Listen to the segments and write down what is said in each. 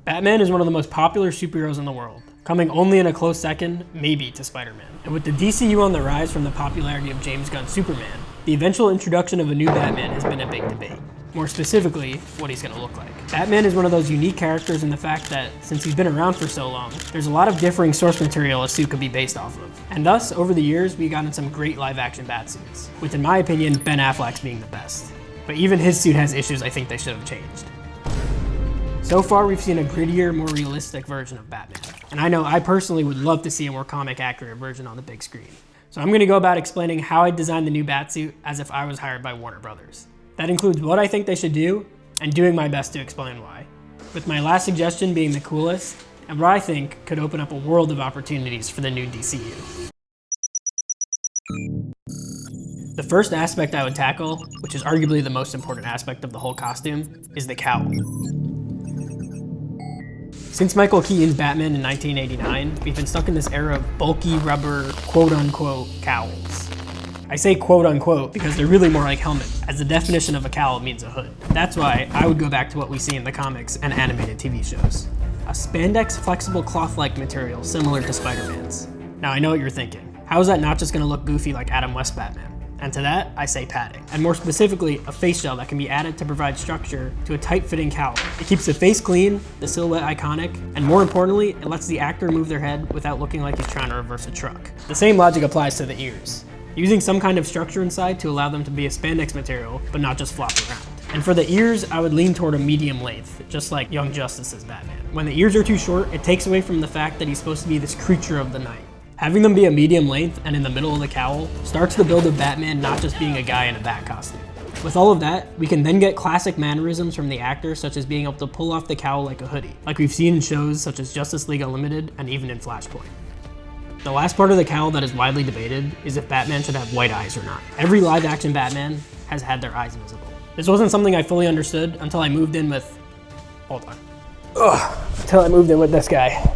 Batman is one of the most popular superheroes in the world, coming only in a close second, maybe, to Spider-Man. And with the DCU on the rise from the popularity of James Gunn's Superman, the eventual introduction of a new Batman has been a big debate. More specifically, what he's gonna look like. Batman is one of those unique characters in the fact that, since he's been around for so long, there's a lot of differing source material a suit could be based off of. And thus, over the years, we've gotten some great live-action Batsuits, with, in my opinion, Ben Affleck's being the best. But even his suit has issues I think they should have changed. So far, we've seen a grittier, more realistic version of Batman. And I know I personally would love to see a more comic-accurate version on the big screen. So I'm gonna go about explaining how I designed the new Batsuit as if I was hired by Warner Brothers. That includes what I think they should do, and doing my best to explain why. With my last suggestion being the coolest, and what I think could open up a world of opportunities for the new DCU. The first aspect I would tackle, which is arguably the most important aspect of the whole costume, is the cowl. Since Michael Keaton's Batman in 1989, we've been stuck in this era of bulky rubber, quote-unquote, cowls. I say quote-unquote because they're really more like helmets, as the definition of a cowl means a hood. That's why I would go back to what we see in the comics and animated TV shows. A spandex flexible cloth-like material similar to Spider-Man's. Now I know what you're thinking. How is that not just gonna look goofy like Adam West Batman? And to that, I say padding. And more specifically, a face gel that can be added to provide structure to a tight-fitting cowl. It keeps the face clean, the silhouette iconic, and more importantly, it lets the actor move their head without looking like he's trying to reverse a truck. The same logic applies to the ears. Using some kind of structure inside to allow them to be a spandex material, but not just flop around. And for the ears, I would lean toward a medium length, just like Young Justice's Batman. When the ears are too short, it takes away from the fact that he's supposed to be this creature of the night. Having them be a medium length and in the middle of the cowl starts the build of Batman not just being a guy in a bat costume. With all of that, we can then get classic mannerisms from the actor, such as being able to pull off the cowl like a hoodie, like we've seen in shows such as Justice League Unlimited and even in Flashpoint. The last part of the cowl that is widely debated is if Batman should have white eyes or not. Every live-action Batman has had their eyes visible. This wasn't something I fully understood until I moved in with... Until I moved in with this guy.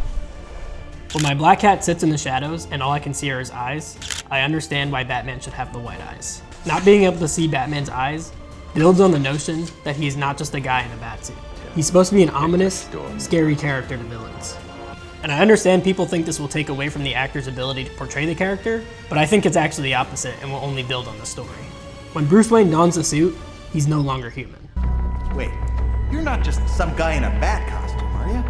When my black cat sits in the shadows and all I can see are his eyes, I understand why Batman should have the white eyes. Not being able to see Batman's eyes builds on the notion that he is not just a guy in a batsuit. He's supposed to be an ominous, scary character to villains. And I understand people think this will take away from the actor's ability to portray the character, but I think it's actually the opposite and will only build on the story. When Bruce Wayne dons the suit, he's no longer human. Wait, you're not just some guy in a bat costume, are you?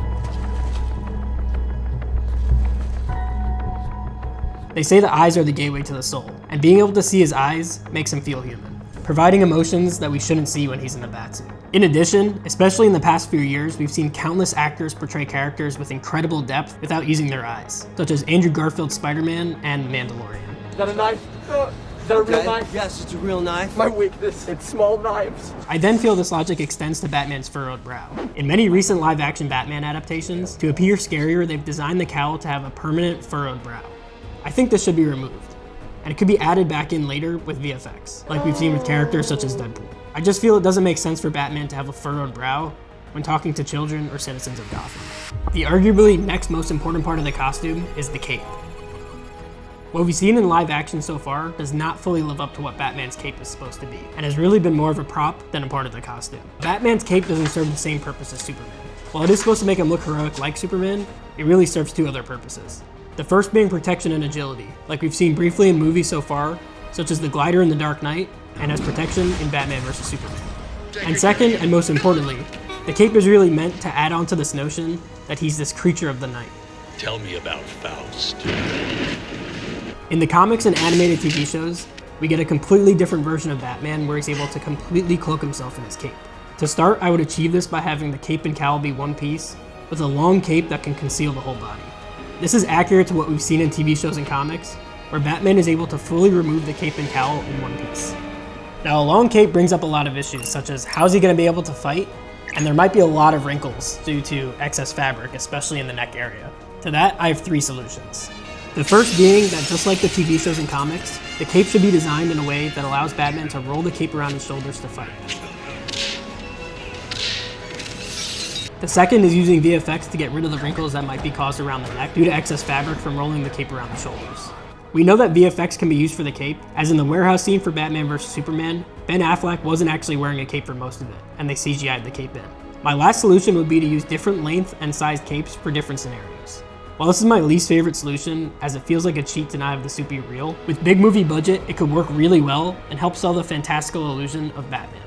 They say the eyes are the gateway to the soul, and being able to see his eyes makes him feel human, providing emotions that we shouldn't see when he's in the batsuit. In addition, especially in the past few years, we've seen countless actors portray characters with incredible depth without using their eyes, such as Andrew Garfield's Spider-Man and Mandalorian. Is that a knife? Is that a real knife? Yes, it's a real knife. My weakness, it's small knives. I then feel this logic extends to Batman's furrowed brow. In many recent live-action Batman adaptations, to appear scarier, they've designed the cowl to have a permanent furrowed brow. I think this should be removed, and it could be added back in later with VFX, like we've seen with characters such as Deadpool. I just feel it doesn't make sense for Batman to have a furrowed brow when talking to children or citizens of Gotham. The arguably next most important part of the costume is the cape. What we've seen in live action so far does not fully live up to what Batman's cape is supposed to be, and has really been more of a prop than a part of the costume. Batman's cape doesn't serve the same purpose as Superman. While it is supposed to make him look heroic like Superman, it really serves two other purposes. The first being protection and agility, like we've seen briefly in movies so far, such as the glider in The Dark Knight, and as protection in Batman vs. Superman. And second, and most importantly, the cape is really meant to add on to this notion that he's this creature of the night. Tell me about Faust. In the comics and animated TV shows, we get a completely different version of Batman where he's able to completely cloak himself in his cape. To start, I would achieve this by having the cape and cowl be one piece, with a long cape that can conceal the whole body. This is accurate to what we've seen in TV shows and comics, where Batman is able to fully remove the cape and cowl in one piece. Now, a long cape brings up a lot of issues, such as how's he going to be able to fight, and there might be a lot of wrinkles due to excess fabric, especially in the neck area. To that, I have three solutions. The first being that just like the TV shows and comics, the cape should be designed in a way that allows Batman to roll the cape around his shoulders to fight. The second is using VFX to get rid of the wrinkles that might be caused around the neck due to excess fabric from rolling the cape around the shoulders. We know that VFX can be used for the cape, as in the warehouse scene for Batman vs. Superman, Ben Affleck wasn't actually wearing a cape for most of it, and they CGI'd the cape in. My last solution would be to use different length and size capes for different scenarios. While this is my least favorite solution, as it feels like a cheat to not have the suit be real, with big movie budget, it could work really well and help sell the fantastical illusion of Batman.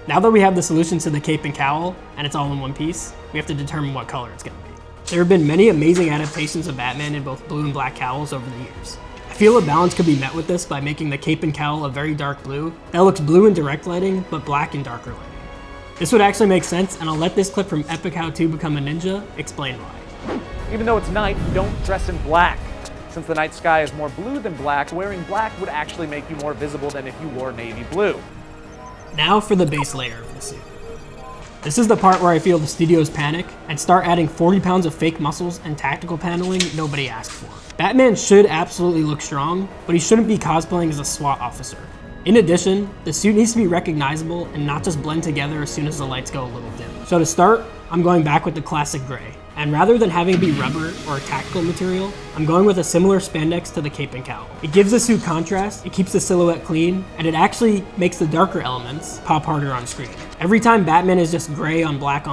Now that we have the solution to the cape and cowl, and it's all in one piece, we have to determine what color it's going to be. There have been many amazing adaptations of Batman in both blue and black cowls over the years. I feel a balance could be met with this by making the cape and cowl a very dark blue that looks blue in direct lighting, but black in darker lighting. This would actually make sense, and I'll let this clip from Epic How to Become a Ninja explain why. Even though it's night, don't dress in black. Since the night sky is more blue than black, wearing black would actually make you more visible than if you wore navy blue. Now for the base layer of the suit. This is the part where I feel the studios panic and start adding 40 pounds of fake muscles and tactical paneling nobody asked for. Batman should absolutely look strong, but he shouldn't be cosplaying as a SWAT officer. In addition, the suit needs to be recognizable and not just blend together as soon as the lights go a little dim. So to start, I'm going back with the classic gray. And rather than having it be rubber or a tactical material, I'm going with a similar spandex to the cape and cowl. It gives the suit contrast, it keeps the silhouette clean, and it actually makes the darker elements pop harder on screen. Every time Batman is just gray on black,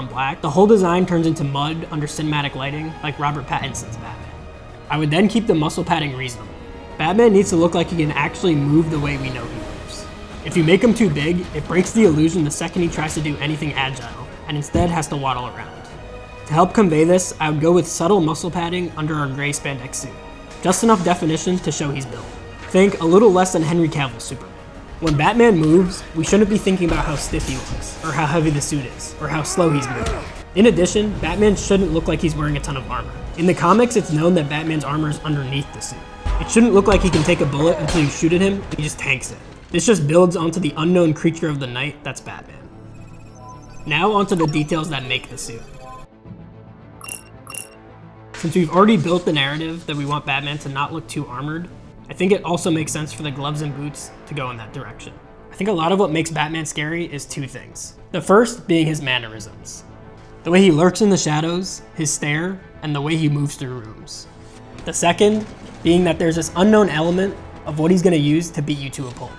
the whole design turns into mud under cinematic lighting like Robert Pattinson's Batman. I would then keep the muscle padding reasonable. Batman needs to look like he can actually move the way we know he moves. If you make him too big, it breaks the illusion the second he tries to do anything agile, and instead has to waddle around. To help convey this, I would go with subtle muscle padding under our gray spandex suit. Just enough definition to show he's built. Think a little less than Henry Cavill's Superman. When Batman moves, we shouldn't be thinking about how stiff he looks, or how heavy the suit is, or how slow he's moving. In addition, Batman shouldn't look like he's wearing a ton of armor. In the comics, it's known that Batman's armor is underneath the suit. It shouldn't look like he can take a bullet until you shoot at him, and he just tanks it. This just builds onto the unknown creature of the night that's Batman. Now onto the details that make the suit. Since we've already built the narrative that we want Batman to not look too armored, I think it also makes sense for the gloves and boots to go in that direction. I think a lot of what makes Batman scary is two things. The first being his mannerisms. The way he lurks in the shadows, his stare, and the way he moves through rooms. The second being that there's this unknown element of what he's going to use to beat you to a pulp.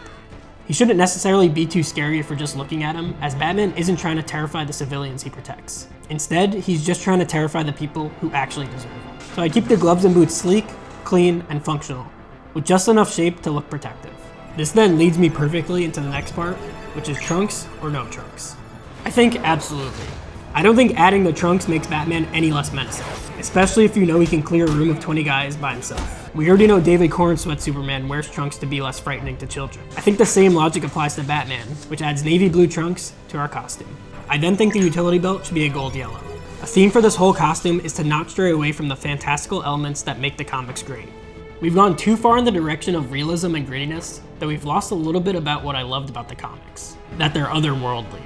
He shouldn't necessarily be too scary if we're just looking at him, as Batman isn't trying to terrify the civilians he protects. Instead, he's just trying to terrify the people who actually deserve it. So I keep the gloves and boots sleek, clean, and functional, with just enough shape to look protective. This then leads me perfectly into the next part, which is trunks or no trunks. I think absolutely. I don't think adding the trunks makes Batman any less menacing, especially if you know he can clear a room of 20 guys by himself. We already know David Corn's Sweat Superman wears trunks to be less frightening to children. I think the same logic applies to Batman, which adds navy blue trunks to our costume. I then think the utility belt should be a gold yellow. A theme for this whole costume is to not stray away from the fantastical elements that make the comics great. We've gone too far in the direction of realism and grittiness that we've lost a little bit about what I loved about the comics, that they're otherworldly.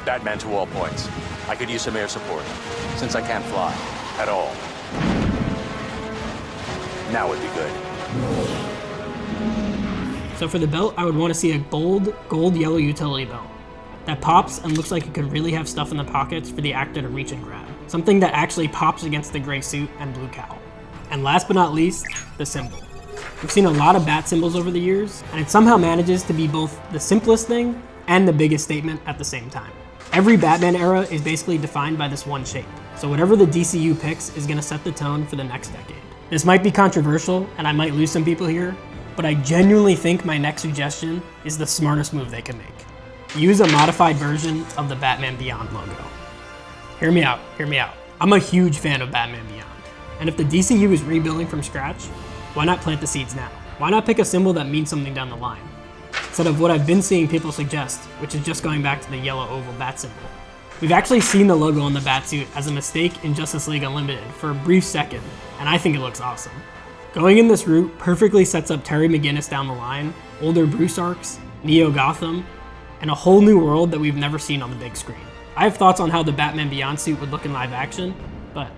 Batman to all points. I could use some air support, since I can't fly at all. Now would be good. So for the belt, I would want to see a bold, gold-yellow utility belt that pops and looks like it could really have stuff in the pockets for the actor to reach and grab. Something that actually pops against the gray suit and blue cowl. And last but not least, the symbol. We've seen a lot of bat symbols over the years, and it somehow manages to be both the simplest thing and the biggest statement at the same time. Every Batman era is basically defined by this one shape, so whatever the DCU picks is going to set the tone for the next decade. This might be controversial, and I might lose some people here, but I genuinely think my next suggestion is the smartest move they can make. Use a modified version of the Batman Beyond logo. Hear me out, hear me out. I'm a huge fan of Batman Beyond, and if the DCU is rebuilding from scratch, why not plant the seeds now? Why not pick a symbol that means something down the line? Instead of what I've been seeing people suggest, which is just going back to the yellow oval bat symbol. We've actually seen the logo on the Batsuit as a mistake in Justice League Unlimited for a brief second, and I think it looks awesome. Going in this route perfectly sets up Terry McGinnis down the line, older Bruce arcs, Neo Gotham, and a whole new world that we've never seen on the big screen. I have thoughts on how the Batman Beyond suit would look in live action, but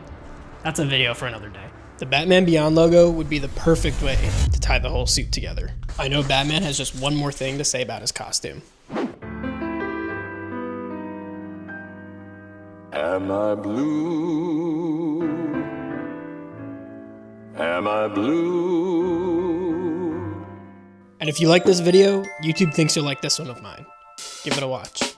that's a video for another day. The Batman Beyond logo would be the perfect way to tie the whole suit together. I know Batman has just one more thing to say about his costume. Am I blue? Am I blue? And if you like this video, YouTube thinks you'll like this one of mine. Give it a watch.